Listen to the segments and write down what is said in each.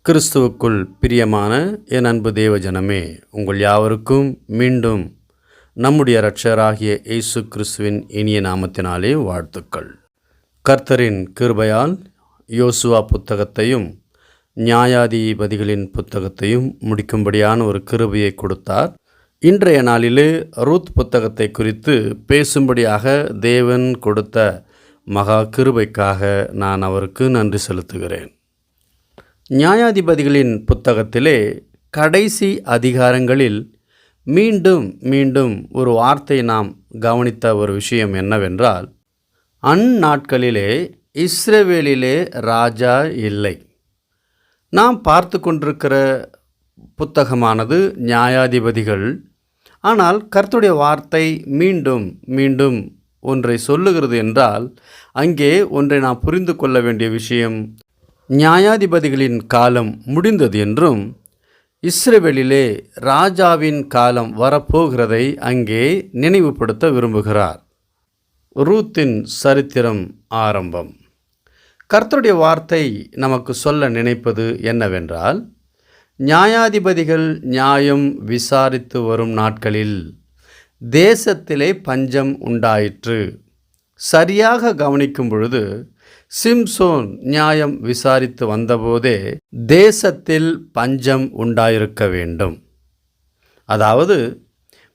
கிறிஸ்துவுக்குள் பிரியமான என் அன்பு தேவஜனமே, உங்கள் யாவருக்கும் மீண்டும் நம்முடைய இரட்சகராகிய இயேசு கிறிஸ்துவின் இனிய நாமத்தினாலே வாழ்த்துக்கள். கர்த்தரின் கிருபையால் யோசுவா புத்தகத்தையும் நியாயாதிபதிகளின் புத்தகத்தையும் முடிக்கும்படியான ஒரு கிருபையை கொடுத்தார். இன்றைய நாளிலே ரூத் புத்தகத்தை குறித்து பேசும்படியாக தேவன் கொடுத்த மகா கிருபைக்காக நான் அவருக்கு நன்றி செலுத்துகிறேன். நியாயாதிபதிகளின் புத்தகத்திலே கடைசி அதிகாரங்களில் மீண்டும் மீண்டும் ஒரு வார்த்தை நாம் கவனித்த ஒரு விஷயம் என்னவென்றால், அந்நாட்களிலே இஸ்ரவேலிலே ராஜா இல்லை. நாம் பார்த்து கொண்டிருக்கிற புத்தகமானது நியாயாதிபதிகள். ஆனால் கர்த்தருடைய வார்த்தை மீண்டும் மீண்டும் ஒன்றை சொல்லுகிறது என்றால், அங்கே ஒன்றை நாம் புரிந்து கொள்ள வேண்டிய விஷயம், நியாயாதிபதிகளின் காலம் முடிந்தது என்றும் இஸ்ரவேலிலே ராஜாவின் காலம் வரப்போகிறதை அங்கே நினைவுபடுத்த விரும்புகிறார். ரூத்தின் சரித்திரம் ஆரம்பம். கர்த்தருடைய வார்த்தை நமக்கு சொல்ல நினைப்பது என்னவென்றால், நியாயாதிபதிகள் நியாயம் விசாரித்து வரும் நாட்களில் தேசத்திலே பஞ்சம் உண்டாயிற்று. சரியாக கவனிக்கும் பொழுது சிம்சோன் நியாயம் விசாரித்து வந்தபோதே தேசத்தில் பஞ்சம் உண்டாயிருக்க வேண்டும். அதாவது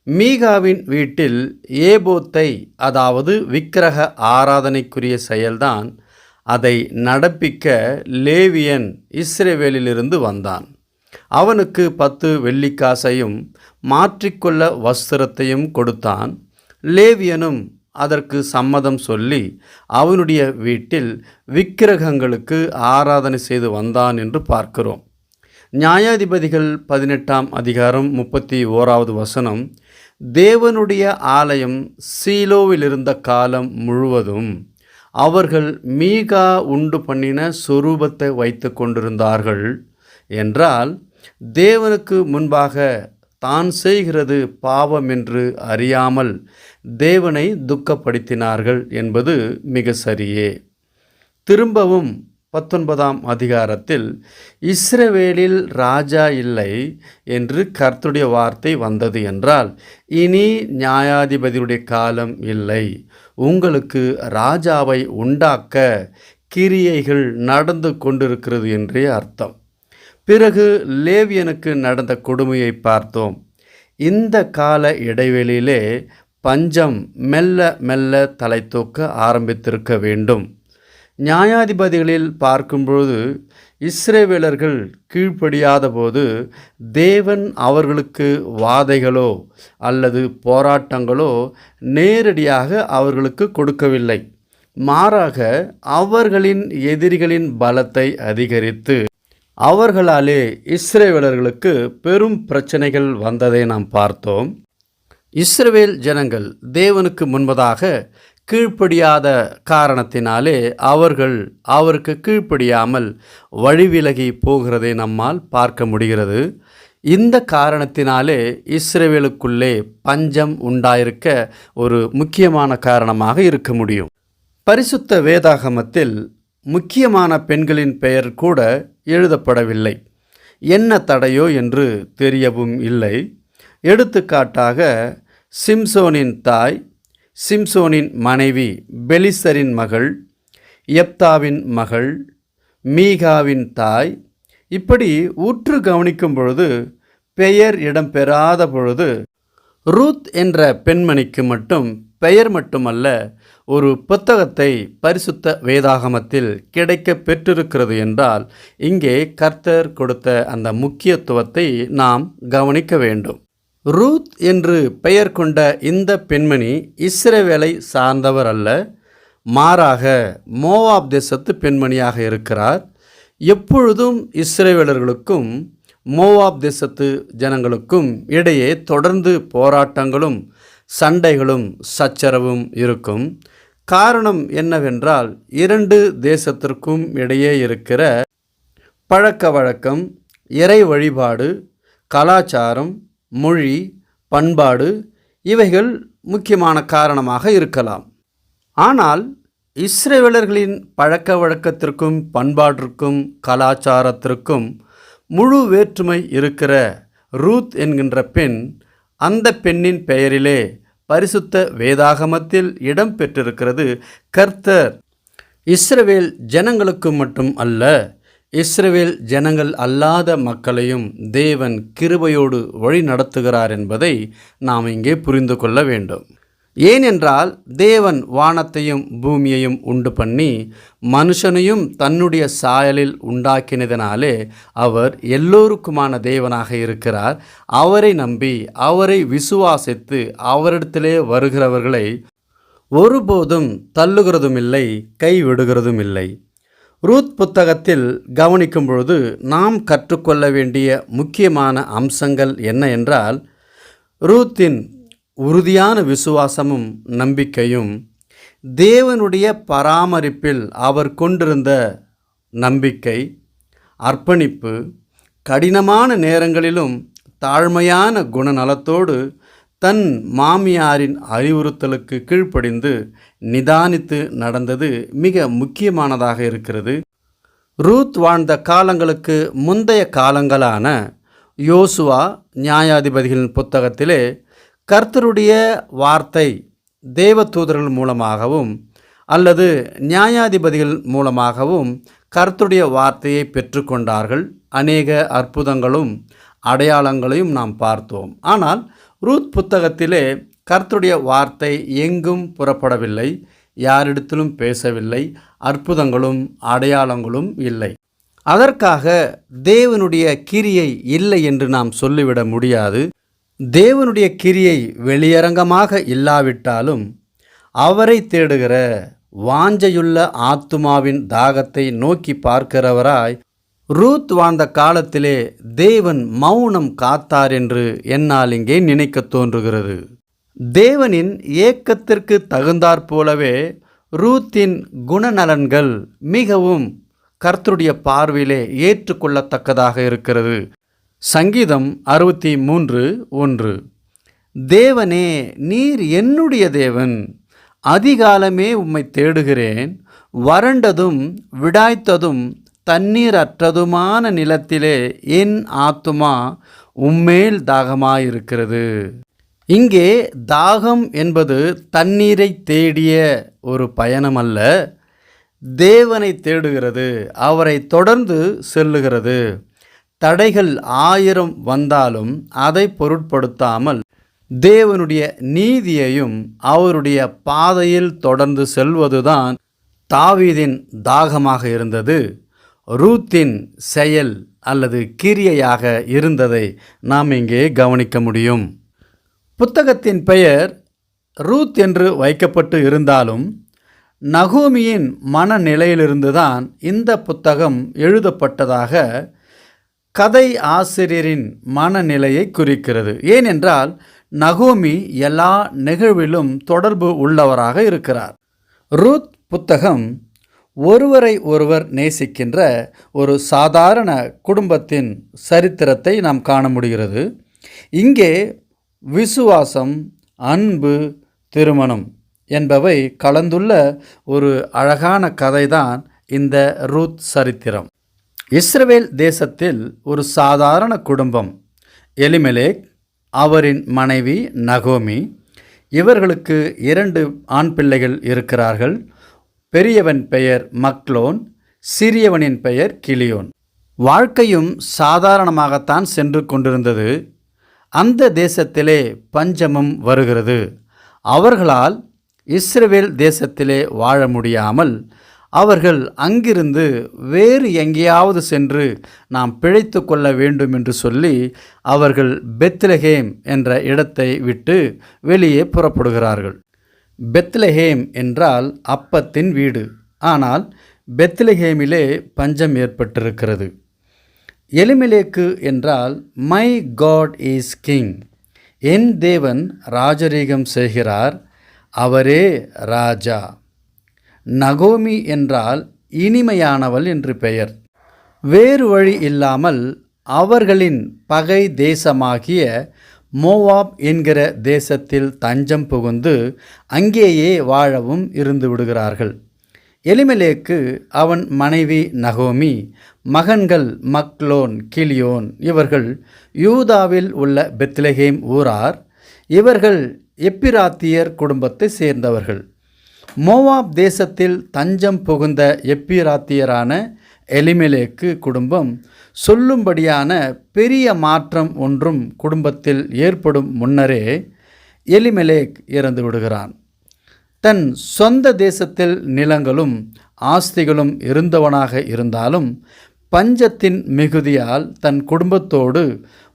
மீகாவின் வீட்டில் ஏபோத்தை, அதாவது விக்கிரக ஆராதனைக்குரிய செயல்தான், அதை நடப்பிக்க லேவியன் இஸ்ரவேலிலிருந்து வந்தான். அவனுக்கு 10 வெள்ளிக்காசையும் மாற்றிக்கொள்ள வஸ்திரத்தையும் கொடுத்தான். லேவியனும் அதற்கு சம்மதம் சொல்லி அவனுடைய வீட்டில் விக்கிரகங்களுக்கு ஆராதனை செய்து வந்தான் என்று பார்க்கிறோம். நியாயாதிபதிகள் 18ஆம் அதிகாரம் 31வது வசனம், தேவனுடைய ஆலயம் சீலோவில் இருந்த காலம் முழுவதும் அவர்கள் மீகா உண்டு பண்ணின சொரூபத்தை வைத்து கொண்டிருந்தார்கள் என்றால், தேவனுக்கு முன்பாக தான் செய்கிறது பாவம் என்று அறியாமல் தேவனை துக்கப்படுத்தினார்கள் என்பது மிக சரியே. திரும்பவும் 19ஆம் அதிகாரத்தில் இஸ்ரவேலில் ராஜா இல்லை என்று கர்த்தருடைய வார்த்தை வந்தது என்றால், இனி நியாயாதிபதியுடைய காலம் இல்லை, உங்களுக்கு ராஜாவை உண்டாக்க கிரியைகள் நடந்து கொண்டிருக்கிறது என்றே அர்த்தம். பிறகு லேவியனுக்கு நடந்த கொடுமையை பார்த்தோம். இந்த கால இடைவெளியிலே பஞ்சம் மெல்ல மெல்ல தலை தூக்க ஆரம்பித்திருக்க வேண்டும். நியாயாதிபதிகளில் பார்க்கும்பொழுது இஸ்ரவேலர்கள் கீழ்ப்படியாத போது தேவன் அவர்களுக்கு வாதைகளோ அல்லது போராட்டங்களோ நேரடியாக அவர்களுக்கு கொடுக்கவில்லை. மாறாக அவர்களின் எதிரிகளின் பலத்தை அதிகரித்து அவர்களாலே இஸ்ரவேலர்களுக்கு பெரும் பிரச்சனைகள் வந்ததை நாம் பார்த்தோம். இஸ்ரவேல் ஜனங்கள் தேவனுக்கு முன்பதாக கீழ்ப்படியாத காரணத்தினாலே அவர்கள் அவருக்கு கீழ்ப்படியாமல் வழிவிலகி போகிறதை நம்மால் பார்க்க முடிகிறது. இந்த காரணத்தினாலே இஸ்ரவேலுக்குள்ளே பஞ்சம் உண்டாயிருக்க ஒரு முக்கியமான காரணமாக இருக்க முடியும். பரிசுத்த வேதாகமத்தில் முக்கியமான பெண்களின் பெயர் கூட எழுதப்படவில்லை. என்ன தடையோ என்று தெரியவும் இல்லை. எடுத்துக்காட்டாக சிம்சோனின் தாய், சிம்சோனின் மனைவி பெலிசரின் மகள், யெப்தாவின் மகள், மீகாவின் தாய், இப்படி உற்று கவனிக்கும் பொழுது பெயர் இடம்பெறாத பொழுது ரூத் என்ற பெண்மணிக்கு மட்டும் பெயர் மட்டுமல்ல, ஒரு புத்தகத்தை பரிசுத்த வேதாகமத்தில் கிடைக்க பெற்றிருக்கிறது என்றால், இங்கே கர்த்தர் கொடுத்த அந்த முக்கியத்துவத்தை நாம் கவனிக்க வேண்டும். ரூத் என்று பெயர் கொண்ட இந்த பெண்மணி இஸ்ரவேலை சார்ந்தவர் அல்ல, மாறாக மோவாப் தேசத்து பெண்மணியாக இருக்கிறார். எப்பொழுதும் இஸ்ரவேலர்களுக்கும் மோவாப் தேசத்து ஜனங்களுக்கும் இடையே தொடர்ந்து போராட்டங்களும் சண்டைகளும் சச்சரவும் இருக்கும். காரணம் என்னவென்றால், 2 தேசத்திற்கும் இடையே இருக்கிற பழக்க வழக்கம், இறை வழிபாடு, கலாச்சாரம், மொழி, பண்பாடு, இவைகள் முக்கியமான காரணமாக இருக்கலாம். ஆனால் இஸ்ரவேலர்களின் பழக்க வழக்கத்திற்கும் பண்பாட்டிற்கும் கலாச்சாரத்திற்கும் முழு வேற்றுமை இருக்கிற ரூத் என்கின்ற பெண், அந்த பெண்ணின் பெயரிலே பரிசுத்த வேதாகமத்தில் இடம் பெற்றிருக்கிறது. கர்த்தர் இஸ்ரவேல் ஜனங்களுக்கு மட்டும் அல்ல, இஸ்ரவேல் ஜனங்கள் அல்லாத மக்களையும் தேவன் கிருபையோடு வழி நடத்துகிறார் என்பதை நாம் இங்கே புரிந்து கொள்ள வேண்டும். ஏனென்றால் தேவன் வானத்தையும் பூமியையும் உண்டு பண்ணி மனுஷனையும் தன்னுடைய சாயலில் உண்டாக்கினதினாலே அவர் எல்லோருக்குமான தேவனாக இருக்கிறார். அவரை நம்பி அவரை விசுவாசித்து அவரிடத்திலே வருகிறவர்களை ஒருபோதும் தள்ளுகிறதும் இல்லை, கைவிடுகிறதும் இல்லை. ரூத் புத்தகத்தில் கவனிக்கும் பொழுது நாம் கற்றுக்கொள்ள வேண்டிய முக்கியமான அம்சங்கள் என்ன என்றால், ரூத்தின் உறுதியான விசுவாசமும் நம்பிக்கையும், தேவனுடைய பராமரிப்பில் அவர் கொண்டிருந்த நம்பிக்கை, அர்ப்பணிப்பு, கடினமான நேரங்களிலும் தாழ்மையான குணநலத்தோடு தன் மாமியாரின் அறிவுறுத்தலுக்கு கீழ்ப்படிந்து நிதானித்து நடந்தது மிக முக்கியமானதாக இருக்கிறது. ரூத் வாழ்ந்த காலங்களுக்கு முந்தைய காலங்களான யோசுவா, நியாயாதிபதிகளின் புத்தகத்திலே கர்த்தருடைய வார்த்தை தேவதூதர்கள் மூலமாகவும் அல்லது நியாயாதிபதிகள் மூலமாகவும் கர்த்தருடைய வார்த்தையை பெற்றுக்கொண்டார்கள். அநேக அற்புதங்களும் அடையாளங்களையும் நாம் பார்த்தோம். ஆனால் ரூத் புத்தகத்திலே கர்த்தருடைய வார்த்தை எங்கும் புறப்படவில்லை, யாரிடத்திலும் பேசவில்லை, அற்புதங்களும் அடையாளங்களும் இல்லை. அதற்காக தேவனுடைய கிரியை இல்லை என்று நாம் சொல்லிவிட முடியாது. தேவனுடைய கிரியை வெளியரங்கமாக இல்லாவிட்டாலும் அவரை தேடுகிற வாஞ்சையுள்ள ஆத்துமாவின் தாகத்தை நோக்கி பார்க்கிறவராய் ரூத் வாழ்ந்த காலத்திலே தேவன் மௌனம் காத்தார் என்று என்னால் இங்கே நினைக்க தோன்றுகிறது. தேவனின் ஏக்கத்திற்கு தகுந்தாற்போலவே ரூத்தின் குணநலன்கள் மிகவும் கர்த்தருடைய பார்வையிலே ஏற்றுக்கொள்ளத்தக்கதாக இருக்கிறது. சங்கீதம் 63:1, தேவனே, நீர் என்னுடைய தேவன், அதிகாலமே உம்மை தேடுகிறேன், வறண்டதும் விடாய்த்ததும் தண்ணீர் அற்றதுமான நிலத்திலே என் ஆத்துமா உம்மேல் தாகமாயிருக்கிறது. இங்கே தாகம் என்பது தண்ணீரை தேடிய ஒரு பயணம் அல்ல, தேவனை தேடுகிறது, அவரை தொடர்ந்து செல்லுகிறது. தடைகள் 1000 வந்தாலும் அதை பொருட்படுத்தாமல் தேவனுடைய நீதியையும் அவருடைய பாதையில் தொடர்ந்து செல்வதுதான் தாவீதின் தாகமாக இருந்தது. ரூத்தின் செயல் அல்லது கிரியையாக இருந்ததை நாம் இங்கே கவனிக்க முடியும். புத்தகத்தின் பெயர் ரூத் என்று வைக்கப்பட்டு இருந்தாலும் நகோமியின் மனநிலையிலிருந்துதான் இந்த புத்தகம் எழுதப்பட்டதாக கதை ஆசிரியரின் மனநிலையை குறிக்கிறது. ஏனென்றால் நகோமி எல்லா நிகழ்விலும் தொடர்பு உள்ளவராக இருக்கிறார். ரூத் புத்தகம் ஒருவரை ஒருவர் நேசிக்கின்ற ஒரு சாதாரண குடும்பத்தின் சரித்திரத்தை நாம் காண முடிகிறது. இங்கே விசுவாசம், அன்பு, திருமணம் என்பவை கலந்துள்ள ஒரு அழகான கதைதான் இந்த ரூத் சரித்திரம். இஸ்ரவேல் தேசத்தில் ஒரு சாதாரண குடும்பம், எலிமெலேக், அவரின் மனைவி நகோமி. இவர்களுக்கு 2 ஆண் பிள்ளைகள் இருக்கிறார்கள். பெரியவன் பெயர் மக்லோன், சிறியவனின் பெயர் கிலியோன். வாழ்க்கையும் சாதாரணமாகத்தான் சென்று கொண்டிருந்தது. அந்த தேசத்திலே பஞ்சமும் வருகிறது. அவர்களால் இஸ்ரவேல் தேசத்திலே வாழ முடியாமல் அவர்கள் அங்கிருந்து வேறு எங்கேயாவது சென்று நாம் பிழைத்து கொள்ள வேண்டும் என்று சொல்லி அவர்கள் பெத்லெகேம் என்ற இடத்தை விட்டு வெளியே புறப்படுகிறார்கள். பெத்லெகேம் என்றால் அப்பத்தின் வீடு. ஆனால் பெத்லெகேமிலே பஞ்சம் ஏற்பட்டிருக்கிறது. எலிமெலேக்கு என்றால் மை காட் இஸ் கிங், என் தேவன் ராஜரீகம் செய்கிறார், அவரே ராஜா. நகோமி என்றால் இனிமையானவள் என்று பெயர். வேறு வழி இல்லாமல் அவர்களின் பகை தேசமாகிய மோவாப் என்கிற தேசத்தில் தஞ்சம் புகுந்து அங்கேயே வாழவும் இருந்து விடுகிறார்கள். எலிமெலேக்கு அவன் மனைவி நகோமி மகன்கள் மக்லோன், கிலியோன் இவர்கள் யூதாவில் உள்ள பெத்லெகேம் ஊரார். இவர்கள் எப்பிராத்தியர் குடும்பத்தை சேர்ந்தவர்கள். மோவாப் தேசத்தில் தஞ்சம் புகுந்த எப்பிராத்தியரான எலிமெலேக்கு குடும்பம் சொல்லும்படியான பெரிய மாற்றம் ஒன்றும் குடும்பத்தில் ஏற்படும் முன்னரே எலிமெலேக் இறந்து விடுகிறான். தன் சொந்த தேசத்தில் நிலங்களும் ஆஸ்திகளும் இருந்தவனாக இருந்தாலும் பஞ்சத்தின் மிகுதியால் தன் குடும்பத்தோடு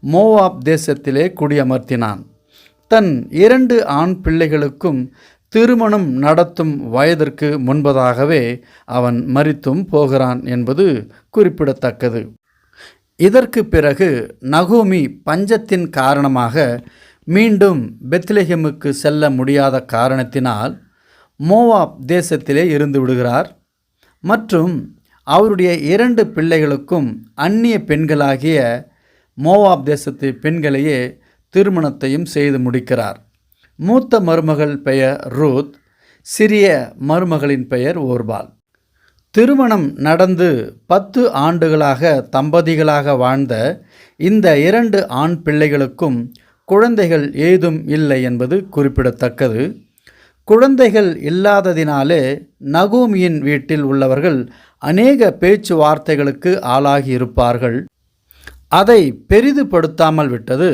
மோவாப் தேசத்திலே குடியமர்த்தினான். தன் 2 ஆண் பிள்ளைகளுக்கும் திருமணம் நடத்தும் வயதிற்கு முன்பதாகவே அவன் மரித்தும் போகிறான் என்பது குறிப்பிடத்தக்கது. இதற்கு பிறகு நகோமி பஞ்சத்தின் காரணமாக மீண்டும் பெத்லெகேமுக்கு செல்ல முடியாத காரணத்தினால் மோவாப் தேசத்திலே இருந்து விடுகிறார். மற்றும் அவருடைய 2 பிள்ளைகளுக்கும் அந்நிய பெண்களாகிய மோவாப் தேசத்து பெண்களையே திருமணத்தையும் செய்து முடிக்கிறார். மூத்த மருமகள் பெயர் ரூத், சிறிய மருமகளின் பெயர் ஓர்பால். திருமணம் நடந்து 10 ஆண்டுகளாக தம்பதிகளாக வாழ்ந்த இந்த 2 ஆண் பிள்ளைகளுக்கும் குழந்தைகள் ஏதும் இல்லை என்பது குறிப்பிடத்தக்கது. குழந்தைகள் இல்லாததினாலே நகோமியின் வீட்டில் உள்ளவர்கள் அநேக பேச்சுவார்த்தைகளுக்கு ஆளாகி இருப்பார்கள். அதை பெரிதுபடுத்தாமல் விட்டது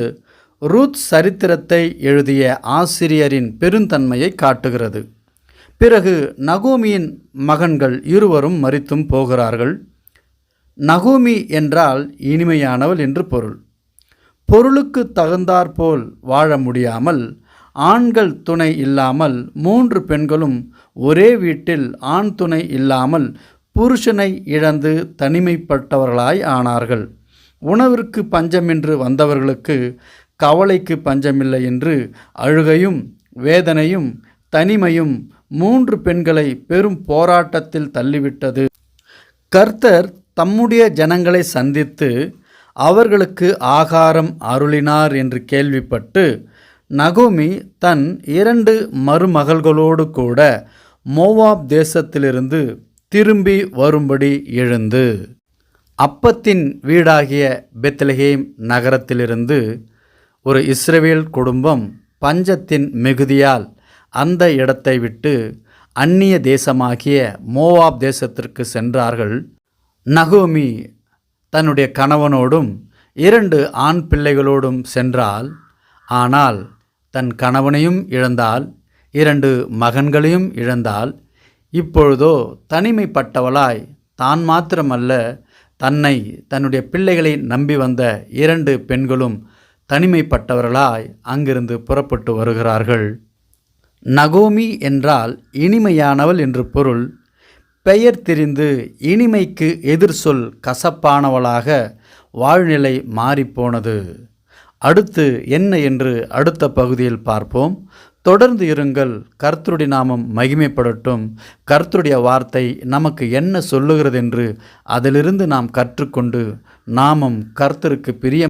ரூத் சரித்திரத்தை எழுதிய ஆசிரியரின் பெருந்தன்மையை காட்டுகிறது. பிறகு நகோமியின் மகன்கள் இருவரும் மரித்தும் போகிறார்கள். நகோமி என்றால் இனிமையானவள் என்று பொருள். பொருளுக்கு தகுந்தாற்போல் வாழ முடியாமல் ஆண்கள் துணை இல்லாமல் 3 பெண்களும் ஒரே வீட்டில் ஆண் துணை இல்லாமல் புருஷனை இழந்து தனிமைப்பட்டவர்களாய் ஆனார்கள். உணவிற்கு பஞ்சமின்றி வந்தவர்களுக்கு கவலைக்கு பஞ்சமில்லை என்று அழுகையும் வேதனையும் தனிமையும் 3 பெண்களை பெரும் போராட்டத்தில் தள்ளிவிட்டது. கர்த்தர் தம்முடைய ஜனங்களை சந்தித்து அவர்களுக்கு ஆகாரம் அருளினார் என்று கேள்விப்பட்டு நகோமி தன் 2 மருமகள்களோடு கூட மோவாப் தேசத்திலிருந்து திரும்பி வரும்படி எழுந்து அப்பத்தின் வீடாகிய பெத்லெகேம் நகரத்திலிருந்து ஒரு இஸ்ரவேல் குடும்பம் பஞ்சத்தின் மிகுதியால் அந்த இடத்தை விட்டு அந்நிய தேசமாகிய மோவாப் தேசத்திற்கு சென்றார்கள். நகோமி தன்னுடைய கணவனோடும் 2 ஆண் பிள்ளைகளோடும் சென்றாள். ஆனால் தன் கணவனையும் இழந்தாள், 2 மகன்களையும் இழந்தாள். இப்பொழுதோ தனிமைப்பட்டவளாய் தான் மாத்திரமல்ல, தன்னுடைய பிள்ளைகளை நம்பி வந்த 2 பெண்களும் தனிமைப்பட்டவர்களாய் அங்கிருந்து புறப்பட்டு வருகிறார்கள். நகோமி என்றால் இனிமையானவள் என்று பொருள். பெயர் தெரிந்து இனிமைக்கு எதிர் சொல் கசப்பானவளாக வாழ்நிலை மாறிப்போனது. அடுத்து என்ன என்று அடுத்த பகுதியில் பார்ப்போம். தொடர்ந்து இருங்கள். கர்த்தருடைய நாமம் மகிமைப்படட்டும். கர்த்தருடைய வார்த்தை நமக்கு என்ன சொல்லுகிறது என்று அதிலிருந்து நாம் கற்றுக்கொண்டு நாமும் கர்த்தருக்கு பிரியம்